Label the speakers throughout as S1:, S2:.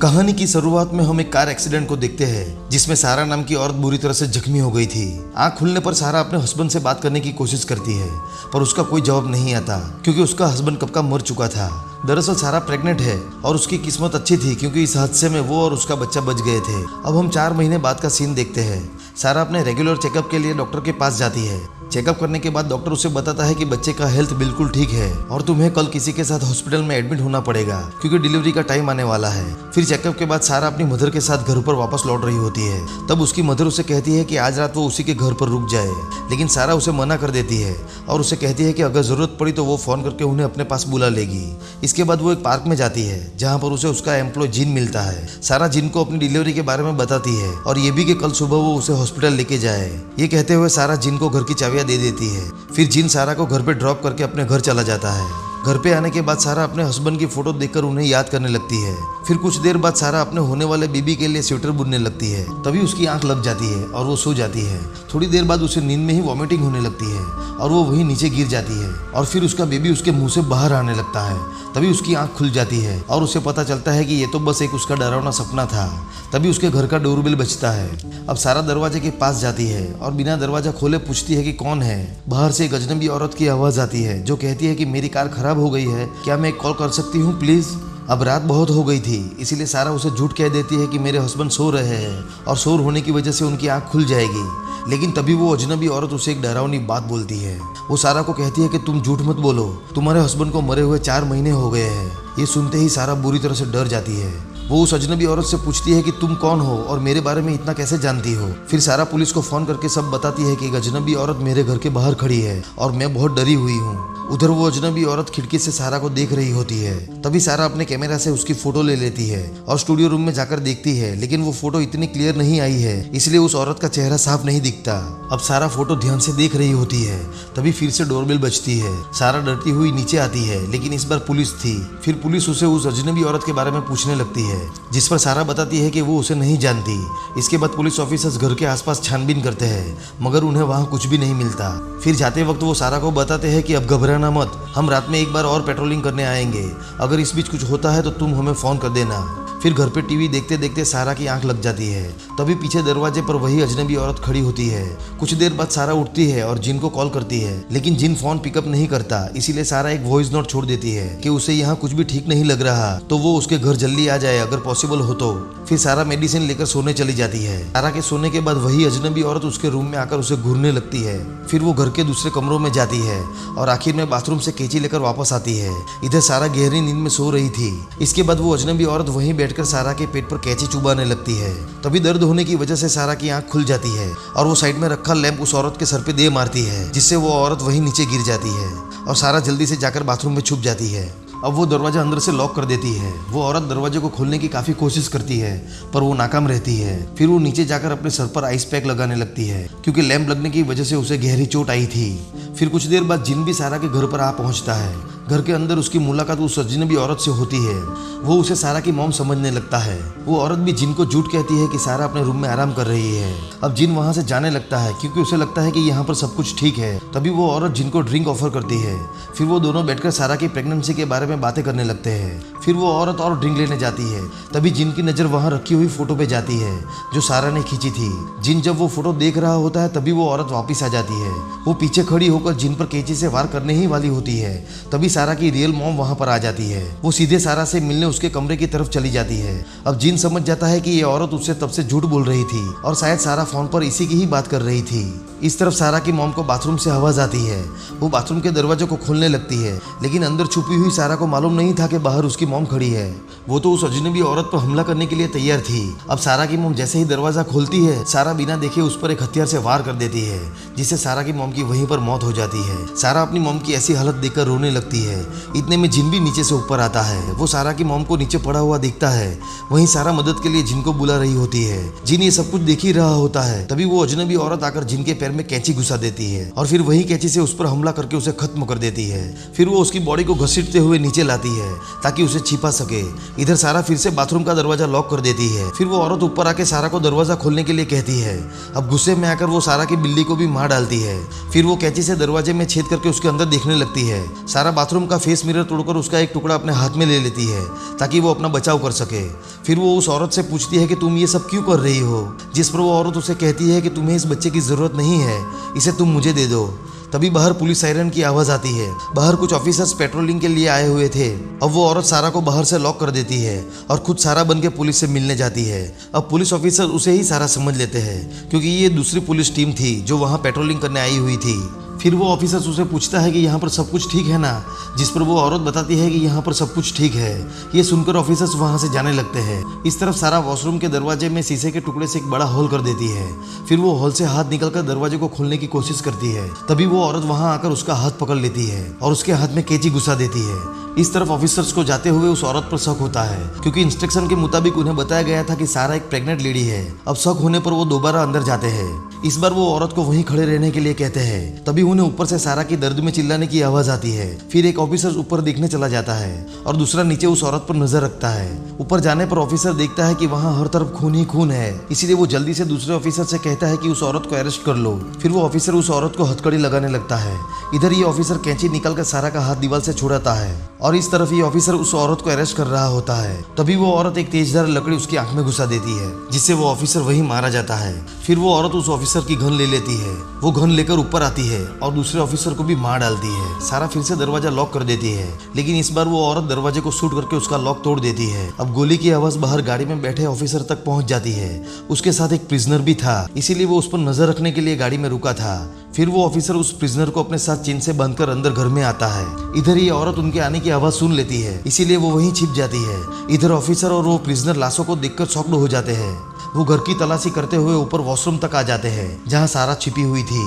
S1: कहानी की शुरुआत में हम एक कार एक्सीडेंट को देखते हैं जिसमें सारा नाम की औरत बुरी तरह से जख्मी हो गई थी। आंख खुलने पर सारा अपने हस्बैंड से बात करने की कोशिश करती है पर उसका कोई जवाब नहीं आता क्योंकि उसका हस्बैंड कब का मर चुका था। दरअसल सारा प्रेग्नेंट है और उसकी किस्मत अच्छी थी क्योंकि इस हादसे में वो और उसका बच्चा बच गए थे। अब हम 4 महीने बाद का सीन देखते हैं। सारा अपने रेगुलर चेकअप के लिए डॉक्टर के पास जाती है। चेकअप करने के बाद डॉक्टर उसे बताता है कि बच्चे का हेल्थ बिल्कुल ठीक है और तुम्हें कल किसी के साथ हॉस्पिटल में एडमिट होना पड़ेगा क्योंकि डिलीवरी का टाइम आने वाला है। फिर चेकअप के बाद सारा अपनी मदर के साथ घर पर वापस लौट रही होती है। तब उसकी मदर उसे कहती है कि आज रात वो उसी के घर पर रुक जाए, लेकिन सारा उसे मना कर देती है और उसे कहती है कि अगर जरूरत पड़ी तो वो फोन करके उन्हें अपने पास बुला लेगी। इसके बाद वो एक पार्क में जाती है जहाँ पर उसे उसका एम्प्लॉय जिन मिलता है। सारा जिन को अपनी डिलीवरी के बारे में बताती है और ये भी कि कल सुबह वो उसे हॉस्पिटल लेके जाए। ये कहते हुए सारा जिन को घर की चाबियां दे देती है। फिर जिन सारा को घर पे ड्रॉप करके अपने घर चला जाता है। घर पे आने के बाद सारा अपने हस्बैंड की फोटो देखकर उन्हें याद करने लगती है। फिर कुछ देर बाद सारा अपने होने वाले बेबी के लिए स्वेटर बुनने लगती है। तभी उसकी आंख लग जाती है और वो सो जाती है। थोड़ी देर बाद उसे नींद में ही वॉमिटिंग होने लगती है और वो वहीं नीचे गिर जाती है और फिर उसका बेबी उसके मुंह से बाहर आने लगता है। तभी उसकी आंख खुल जाती है और उसे पता चलता है कि ये तो बस एक उसका डरावना सपना था। तभी उसके घर का डोरबेल बजता है। अब सारा दरवाजे के पास जाती है और बिना दरवाजा खोले पूछती है कि कौन है। बाहर से एक अजनबी औरत की आवाज आती है जो कहती है कि मेरी कार खराब हो गई है, क्या मैं कॉल कर सकती हूँ प्लीज। अब रात बहुत हो गई थी इसीलिए सारा उसे झूठ कह देती है कि मेरे हस्बैंड सो रहे हैं और शोर होने की वजह से उनकी आंख खुल जाएगी। लेकिन तभी वो अजनबी औरत उसे एक डरावनी बात बोलती है। वो सारा को कहती है कि तुम झूठ मत बोलो, तुम्हारे हस्बैंड को मरे हुए 4 महीने हो गए हैं। ये सुनते ही सारा बुरी तरह से डर जाती है। वो उस अजनबी औरत से पूछती है कि तुम कौन हो और मेरे बारे में इतना कैसे जानती हो। फिर सारा पुलिस को फोन करके सब बताती है कि एक अजनबी औरत मेरे घर के बाहर खड़ी है और मैं बहुत डरी हुई हूँ। उधर वो अजनबी औरत खिड़की से सारा को देख रही होती है। तभी सारा अपने कैमरा से उसकी फोटो ले लेती है और स्टूडियो रूम में जाकर देखती है, लेकिन वो फोटो इतनी क्लियर नहीं आई है इसलिए उस औरत का चेहरा साफ नहीं दिखता। अब सारा फोटो ध्यान से देख रही होती है। तभी फिर से डोरबेल बजती है। सारा डरती हुई नीचे आती है, लेकिन इस बार पुलिस थी। फिर पुलिस उसे उस अजनबी औरत के बारे में पूछने लगती है, जिस पर सारा बताती है कि वो उसे नहीं जानती। इसके बाद पुलिस ऑफिसर्स घर के आसपास छानबीन करते हैं मगर उन्हें वहाँ कुछ भी नहीं मिलता। फिर जाते वक्त वो सारा को बताते हैं कि अब घबराना मत, हम रात में एक बार और पेट्रोलिंग करने आएंगे, अगर इस बीच कुछ होता है तो तुम हमें फोन कर देना। फिर घर पे टीवी देखते देखते सारा की आंख लग जाती है। तभी पीछे दरवाजे पर वही अजनबी औरत खड़ी होती है। कुछ देर बाद सारा उठती है और जिन को कॉल करती है, लेकिन जिन फोन पिकअप नहीं करता। इसीलिए सारा एक वॉइस नोट छोड़ देती है कि उसे यहाँ कुछ भी ठीक नहीं लग रहा तो वो उसके घर जल्दी आ जाए अगर पॉसिबल हो तो। फिर सारा मेडिसिन लेकर सोने चली जाती है। सारा के सोने के बाद वही अजनबी औरत उसके रूम में आकर उसे घूरने लगती है। फिर वो घर के दूसरे कमरों में जाती है और आखिर में बाथरूम से कैंची लेकर वापस आती है। इधर सारा गहरी नींद में सो रही थी। इसके बाद वो अजनबी औरत वहीं बैठकर सारा के पेट पर कैंची चुभाने लगती है। तभी दर्द होने की वजह से सारा की आंख खुल जाती है और वो साइड में रखा लैंप उस औरत के सर पे दे मारती है, जिससे वो औरत वहीं नीचे गिर जाती है और सारा जल्दी से जाकर बाथरूम में छुप जाती है। अब वो दरवाजा अंदर से लॉक कर देती है। वो औरत दरवाजे को खोलने की काफी कोशिश करती है पर वो नाकाम रहती है। फिर वो नीचे जाकर अपने सर पर आइस पैक लगाने लगती है क्योंकि लैंप लगने की वजह से उसे गहरी चोट आई थी। फिर कुछ देर बाद जिन भी सारा के घर पर आ पहुंचता है। घर के अंदर उसकी मुलाकात उस अजनबी औरत से होती है। वो उसे सारा की मॉम समझने लगता है। वो औरत भी जिन को झूठ कहती है कि सारा अपने रूम में आराम कर रही है। अब जिन वहां से जाने लगता है क्योंकि उसे लगता है कि यहाँ पर सब कुछ ठीक है। तभी वो औरत जिन को ड्रिंक ऑफर करती है। फिर वो दोनों बैठकर सारा की प्रेगनेंसी के बारे में बातें करने लगते हैं। फिर वो औरत और ड्रिंक लेने जाती है। तभी जिन की नज़र वहाँ रखी हुई फोटो पे जाती है जो सारा ने खींची थी। जिन जब वो फोटो देख रहा होता है तभी वो औरत वापस आ जाती है। वो पीछे खड़ी होकर जिन पर कैंची से वार करने ही वाली होती है। तभी सारा की रियल मॉम वहाँ पर आ जाती है। वो सीधे सारा से मिलने उसके कमरे की तरफ चली जाती है। अब जिन समझ जाता है कि ये औरत उससे तब से झूठ बोल रही थी और शायद सारा फोन पर इसी की ही बात कर रही थी। इस तरफ सारा की मॉम को बाथरूम से आवाज आती है। वो बाथरूम के दरवाजे को खोलने लगती है, लेकिन अंदर छुपी हुई सारा को मालूम नहीं था कि बाहर उसकी मॉम खड़ी है। वो तो उस अजनबी औरत पर हमला करने के लिए तैयार थी। अब सारा की मॉम जैसे ही दरवाजा खोलती है, सारा बिना देखे उस पर एक हथियार से वार कर देती है, जिससे सारा की मॉम की वहीं पर मौत हो जाती है। सारा अपनी मॉम की ऐसी हालत देखकर रोने लगती है। इतने में जिन भी नीचे से ऊपर आता है। वो सारा की मॉम को नीचे पड़ा हुआ दिखता है। वहीं सारा मदद के लिए जिन को बुला रही होती है। जिन ये सब कुछ देख ही रहा होता है। तभी वो अजनबी औरत आकर जिन के पैर में कैंची घुसा देती है और फिर वही कैंची से उस पर हमला करके उसे खत्म कर देती है। फिर वो उसकी बॉडी को घसीटते हुए नीचे लाती है ताकि उसे छिपा सके। इधर सारा फिर से बाथरूम का दरवाजा लॉक कर देती है। फिर वो औरत ऊपर आके सारा को दरवाजा खोलने के लिए कहती है। अब गुस्से में आकर वो सारा की बिल्ली को भी मार डालती है। फिर वो कैंची से दरवाजे में छेद करके उसके अंदर देखने लगती है। सारा बाथरूम बाथरूम का फेस मिरर तोड़कर उसका एक टुकड़ा अपने हाथ में ले लेती है ताकि वो अपना बचाव कर सके। फिर वो उस औरत से पूछती है कि तुम ये सब क्यों कर रही हो, जिस पर वो औरत उसे कहती है कि तुम्हें इस बच्चे की ज़रूरत नहीं है, इसे तुम मुझे दे दो। तभी बाहर पुलिस सायरन की आवाज़ आती है। बाहर कुछ ऑफिसर्स पेट्रोलिंग के लिए आए हुए थे। अब वो औरत सारा को बाहर से लॉक कर देती है और खुद सारा बन के पुलिस से मिलने जाती है। अब पुलिस ऑफिसर उसे ही सारा समझ लेते हैं क्योंकि ये दूसरी पुलिस टीम थी जो वहाँ पेट्रोलिंग करने आई हुई थी। फिर वो ऑफिसर उसे पूछता है कि यहाँ पर सब कुछ ठीक है ना, जिस पर वो औरत बताती है कि यहाँ पर सब कुछ ठीक है। ये सुनकर ऑफिसर्स वहाँ से जाने लगते हैं। इस तरफ सारा वॉशरूम के दरवाजे में शीशे के टुकड़े से एक बड़ा होल कर देती है। फिर वो होल से हाथ निकलकर दरवाजे को खोलने की कोशिश करती है। तभी वो औरत वहाँ आकर उसका हाथ पकड़ लेती है और उसके हाथ में कैंची घुसा देती है। इस तरफ ऑफिसर्स को जाते हुए उस औरत पर शक होता है क्योंकि इंस्ट्रक्शन के मुताबिक उन्हें बताया गया था कि सारा एक प्रेग्नेंट लेडी है। अब शक होने पर वो दोबारा अंदर जाते हैं। इस बार वो औरत को वहीं खड़े रहने के लिए कहते हैं। तभी उन्हें ऊपर से सारा की दर्द में चिल्लाने की आवाज आती है। फिर एक ऑफिसर ऊपर देखने चला जाता है और दूसरा नीचे उस औरत पर नजर रखता है। ऊपर जाने पर ऑफिसर देखता है कि वहाँ हर तरफ खून ही खून है, इसीलिए वो जल्दी से दूसरे ऑफिसर से कहता है कि उस औरत को अरेस्ट कर लो। फिर वो ऑफिसर उस औरत को हथकड़ी लगाने लगता है। इधर ये ऑफिसर कैंची निकालकर सारा का हाथ दीवार से छुड़ाता है और इस तरफ ये ऑफिसर उस औरत को अरेस्ट कर रहा होता है। तभी वो औरत एक तेजधार लकड़ी उसकी आंख में घुसा देती है, जिससे वो ऑफिसर वहीं मारा जाता है। फिर वो औरत उस ऑफिसर की गन ले लेती है। वो गन लेकर ऊपर आती है और दूसरे ऑफिसर को भी मार डालती है। सारा फिर से दरवाजा लॉक कर देती है, लेकिन इस बार वो औरत दरवाजे को शूट करके उसका लॉक तोड़ देती है। अब गोली की आवाज बाहर गाड़ी में बैठे ऑफिसर तक पहुंच जाती है। उसके साथ एक प्रिजनर भी था, इसीलिए वो उस पर नजर रखने के लिए गाड़ी में रुका था। फिर वो ऑफिसर उस प्रिजनर को अपने साथ चेन से बांधकर अंदर घर में आता है। इधर ये औरत उनके आने की आवाज सुन लेती है, इसीलिए वो वहीं छिप जाती है। इधर ऑफिसर और वो प्रिजनर लाशों को देखकर शॉक्ड हो जाते हैं। वो घर की तलाशी करते हुए ऊपर वॉशरूम तक आ जाते हैं जहाँ सारा छिपी हुई थी।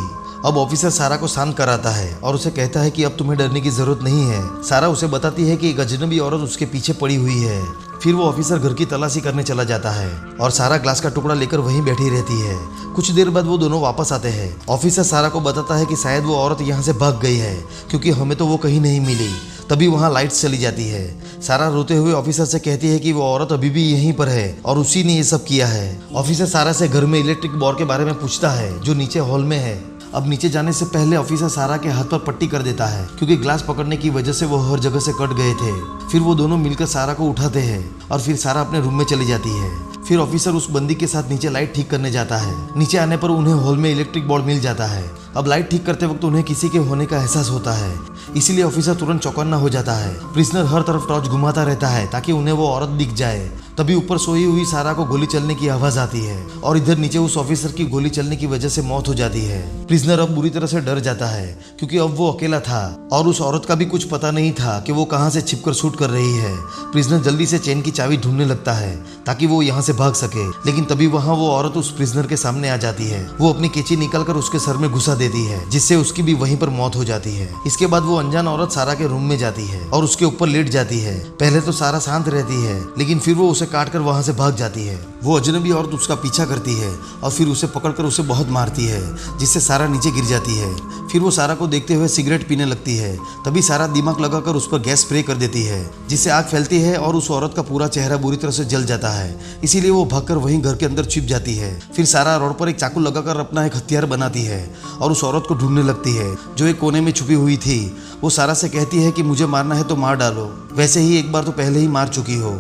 S1: अब ऑफिसर सारा को शांत कराता है और उसे कहता है कि अब तुम्हें डरने की जरूरत नहीं है। सारा उसे बताती है कि एक अजनबी औरत उसके पीछे पड़ी हुई है। फिर वो ऑफिसर घर की तलाशी करने चला जाता है और सारा ग्लास का टुकड़ा लेकर वहीं बैठी रहती है। कुछ देर बाद वो दोनों वापस आते हैं। ऑफिसर सारा को बताता है कि शायद वो औरत यहाँ से भाग गई है क्योंकि हमें तो वो कहीं नहीं मिली। तभी वहाँ लाइट्स चली जाती है। सारा रोते हुए ऑफिसर से कहती है कि वो औरत अभी भी यहीं पर है और उसी ने ये सब किया है। ऑफिसर सारा से घर में इलेक्ट्रिक बोर्ड के बारे में पूछता है जो नीचे हॉल में है। अब नीचे जाने से पहले ऑफिसर सारा के हाथ पर पट्टी कर देता है क्योंकि ग्लास पकड़ने की वजह से वो हर जगह से कट गए थे। फिर वो दोनों मिलकर सारा को उठाते हैं और फिर सारा अपने रूम में चली जाती है। फिर ऑफिसर उस बंदी के साथ नीचे लाइट ठीक करने जाता है। नीचे आने पर उन्हें हॉल में इलेक्ट्रिक बोर्ड मिल जाता है। अब लाइट ठीक करते वक्त उन्हें किसी के होने का एहसास होता है, इसीलिए ऑफिसर तुरंत चौकन्ना हो जाता है। प्रिजनर हर तरफ टॉर्च घुमाता रहता है ताकि उन्हें वो औरत दिख जाए। तभी ऊपर सोई हुई सारा को गोली चलने की आवाज आती है और इधर नीचे उस ऑफिसर की गोली चलने की वजह से मौत हो जाती है। प्रिजनर अब बुरी तरह से डर जाता है क्योंकि अब वो अकेला था और उस औरत का भी कुछ पता नहीं था कि वो कहां से छिपकर शूट कर रही है। प्रिजनर जल्दी से चेन की चाबी ढूंढने लगता है ताकि वो यहाँ से भाग सके, लेकिन तभी वहाँ वो औरत उस प्रिजनर के सामने आ जाती है। वो अपनी कैंची निकालकर उसके सर में घुसा देती है, जिससे उसकी भी वहीं पर मौत हो जाती है। इसके बाद वो अनजान औरत सारा के रूम में जाती है और उसके ऊपर लेट जाती है। पहले तो सारा शांत रहती है, लेकिन फिर वो उसे काट कर वहाँ से भाग जाती है। वो अजनबी औरत उसका पीछा करती है और फिर उसे पकड़कर उसे बहुत मारती है, जिससे सारा नीचे गिर जाती है। फिर वो सारा को देखते हुए सिगरेट पीने लगती है। तभी सारा दिमाग लगाकर उस पर गैस स्प्रे कर देती है, जिससे आग फैलती है और उस औरत का पूरा चेहरा बुरी तरह से जल जाता है। इसीलिए वो भागकर वहीं घर के अंदर छिप जाती है। फिर सारा रोड पर एक चाकू लगाकर अपना एक हथियार बनाती है और उस औरत को ढूंढने लगती है जो एक कोने में छुपी हुई थी। वो सारा से कहती है कि मुझे मारना है तो मार डालो, वैसे ही एक बार तो पहले ही मार चुकी हो।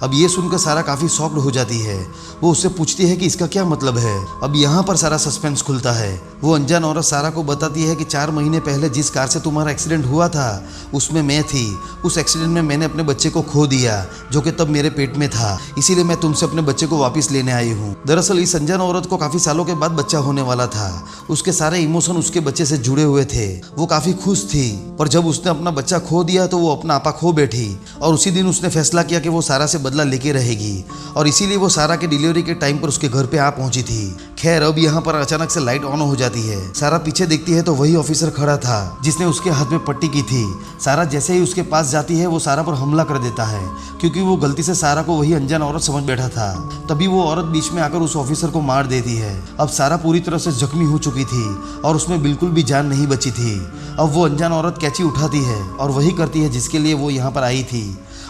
S1: अब ये सुनकर सारा काफी शॉक्ड हो जाती है। वो उससे पूछती है कि इसका क्या मतलब है। अब यहाँ पर सारा सस्पेंस खुलता है। वो अनजान औरत सारा को बताती है कि 4 महीने पहले जिस कार से तुम्हारा एक्सीडेंट हुआ था उसमें मैं थी। उस एक्सीडेंट में मैंने अपने बच्चे को खो दिया जो कि तब मेरे पेट में था, इसीलिए मैं तुमसे अपने बच्चे को वापस लेने आई हूँ। दरअसल इस अनजान औरत को काफी सालों के बाद बच्चा होने वाला था। उसके सारे इमोशन उसके बच्चे से जुड़े हुए थे। वो काफी खुश थी, पर जब उसने अपना बच्चा खो दिया तो वो अपना आपा खो बैठी और उसी दिन उसने फैसला किया कि वो सारा से बदला लेके रहेगी और इसीलिए वो सारा के डिलीवरी के टाइम पर उसके घर पे आ पहुंची थी। खैर अब यहाँ पर अचानक से लाइट ऑन हो जाती है। सारा पीछे देखती है तो वही ऑफिसर खड़ा था जिसने उसके हाथ में पट्टी की थी। सारा जैसे ही उसके पास जाती है वो सारा पर हमला कर देता है क्योंकि वो गलती से सारा को वही अनजान औरत समझ बैठा था। तभी वो औरत बीच में आकर उस ऑफिसर को मार देती है। अब सारा पूरी तरह से जख्मी हो चुकी थी और उसमें बिल्कुल भी जान नहीं बची थी। अब वो अनजान औरत कैंची उठाती है और वही करती है जिसके लिए वो यहाँ पर आई थी।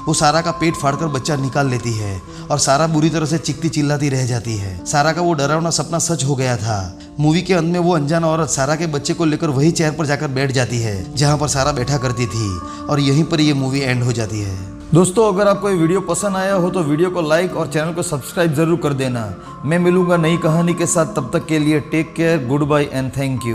S1: वो सारा का पेट फाड़कर बच्चा निकाल लेती है और सारा बुरी तरह से चिखती चिल्लाती रह जाती है। सारा का वो डरावना सपना सच हो गया था। मूवी के अंत में वो अनजान औरत सारा के बच्चे को लेकर वही चेयर पर जाकर बैठ जाती है जहाँ पर सारा बैठा करती थी और यहीं पर ये मूवी एंड हो जाती है। दोस्तों, अगर आपको ये वीडियो पसंद आया हो तो वीडियो को लाइक और चैनल को सब्सक्राइब जरूर कर देना। मैं मिलूंगा नई कहानी के साथ, तब तक के लिए take care, good bye and thank you.